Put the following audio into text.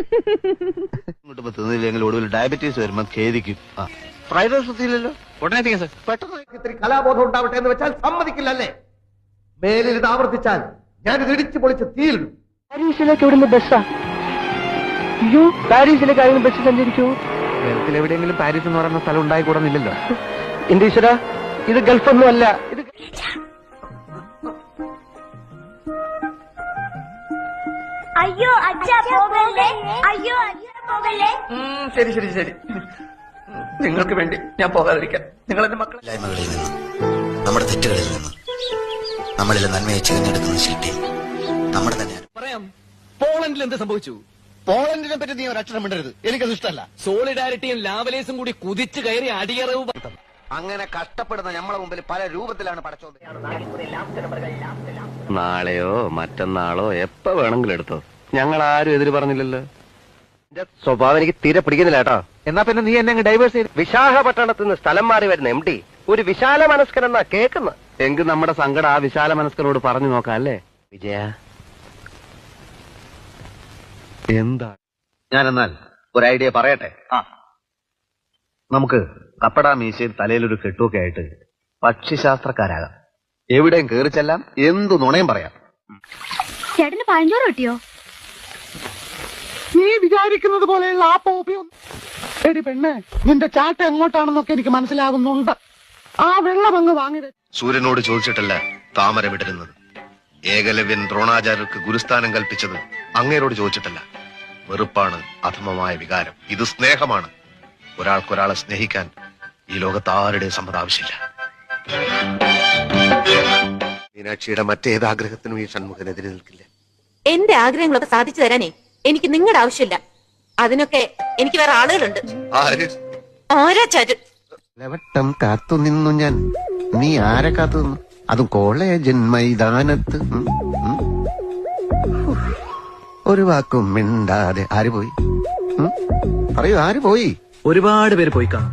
ഇങ്ങോട്ട് തിന്നില്ലെങ്കിൽ ഒടുവിൽ ഡയബറ്റീസ് വരുമ്പോ ഖേദിക്കും. ഫ്രൈഡ് റൈസ് എത്തിയില്ലല്ലോ, ഉടനെ എത്തിക്കാം സാർ. പെട്ടെന്ന് ഇത്തിരി കലാബോധം ഉണ്ടാവട്ടെ എന്ന് വെച്ചാൽ സമ്മതിക്കില്ലല്ലേ? മേലിൽ ഇത് ആവർത്തിച്ചാൽ ഞാനിത് ഇടിച്ചു പൊളിച്ച് തീയിലിടും. പാരീസിലേക്ക് എവിടുന്ന് ബസ്സാ? അയ്യോ, പാരീസിലേക്ക് ആരെങ്കിലും ബസ് സഞ്ചരിക്കൂ? ഗൾഫിൽ എവിടെയെങ്കിലും പാരീസ് എന്ന് പറയുന്ന സ്ഥലം ഉണ്ടായിക്കൂടുന്നില്ലല്ലോ. എന്റെ ഈശ്വര, ഇത് ഗൾഫൊന്നും അല്ല. ഇത് അയ്യോ അച്ഛാ പോകല്ലേ, അയ്യോ അച്ഛാ പോകല്ലേ. ശരി ശരി ശരി, നിങ്ങൾക്ക് വേണ്ടി ഞാൻ പോകാതിരിക്കാം. നിങ്ങൾ എന്റെ മക്കളെ ഇല്ലായ്മകളിൽ നിന്നും നമ്മുടെ തെറ്റുകളിൽ നിന്നും നമ്മളിലെ നന്മയെ തിരഞ്ഞെടുക്കുന്ന ശില്പി നമ്മുടെ തന്നെയാണ്. പറയാം, പോളണ്ടിൽ എന്ത് സംഭവിച്ചു? പോളണ്ടിനെ പറ്റി നീ ഒരക്ഷരം മിണ്ടരുത്, എനിക്കത് ഇഷ്ടമല്ല. സോളിഡാരിറ്റിയും ലാവലേസും കൂടി കുതിച്ചു കയറി അടിയറവ്. അങ്ങനെ കഷ്ടപ്പെടുന്ന നമ്മളെ മുമ്പിൽ പല രൂപത്തിലാണ് പടച്ചോണ്ട്. നാളെയോ മറ്റന്നാളോ എപ്പോ വേണമെങ്കിലും എടുത്തോ, ഞങ്ങൾ ആരും എതിര് പറഞ്ഞില്ലല്ലോ. എന്റെ സ്വഭാവം എനിക്ക് തീരെ പിടിക്കുന്നില്ല കേട്ടോ. എന്നാ പിന്നെ നീ എന്നെ ഡൈവേഴ്സ് ചെയ്ത് വിശാഖപട്ടണത്തിൽ നിന്ന് സ്ഥലം മാറി വരുന്ന MD ഒരു വിശാല മനസ്കനെന്നാ കേൾക്കുന്നത്. എങ്കിൽ നമ്മുടെ സങ്കടം ആ വിശാല മനസ്കരോട് പറഞ്ഞു നോക്കാം അല്ലേ? വിജയ, എന്താ? ഞാനെന്നാൽ ഒരു ഐഡിയ പറയട്ടെ. നമുക്ക് കപ്പട മീശയും തലയിലൊരു കെട്ടുമൊക്കെ ആയിട്ട് പക്ഷിശാസ്ത്രക്കാരാകാം. എവിടെയും കയറി ചെല്ലാം, എന്തു നുണയും പറയാം. ചേട്ടന് പഴഞ്ചോറ് കിട്ടിയോ? നീ വിചാരിക്കുന്നത് പോലെയുള്ള ആ പോപ്പിയൊന്നും എടി പെണ്ണെ, നിന്റെ ചാട്ട എങ്ങോട്ടാണെന്നൊക്കെ എനിക്ക് മനസ്സിലാകുന്നുണ്ട്. ആ വെള്ളം അങ്ങ് വാങ്ങി. സൂര്യനോട് ചോദിച്ചിട്ടല്ല താമര വിടരുന്നത്. ഏകലവ്യൻ ദ്രോണാചാര്യർക്ക് ഗുരുസ്ഥാനം കൽപ്പിച്ചത് അങ്ങേരോട് ചോദിച്ചിട്ടല്ല. വെറുപ്പാണ് അധമമായ വികാരം, ഇത് സ്നേഹമാണ്. ഒരാൾക്കൊരാളെ സ്നേഹിക്കാൻ ഈ ലോകത്ത് ആരുടെയും സമ്മതം ആവശ്യമില്ല. മീനാക്ഷിയുടെ മറ്റേതാഗ്രഹത്തിനും ഈ ഷൺമുഖനെതിരെ നിൽക്കില്ല. എന്റെ ആഗ്രഹങ്ങളൊക്കെ സാധിച്ചു തരാനേ എനിക്ക് നിങ്ങളുടെ ആവശ്യമില്ല. അതിനൊക്കെ എനിക്ക് വേറെ ആളുകളുണ്ട്. ആരാ ചാരു? ലവട്ടം കാത്തു നിന്നു ഞാൻ, നീ ആരെ കാത്തു നിന്നു? അതും കോളേജൻ മൈതാനത്ത്. ഒരു വാക്കും മിണ്ടാതെ ആര് പോയി? പറയൂ, ആര് പോയി? ഒരുപാട് പേര് പോയി കാണും.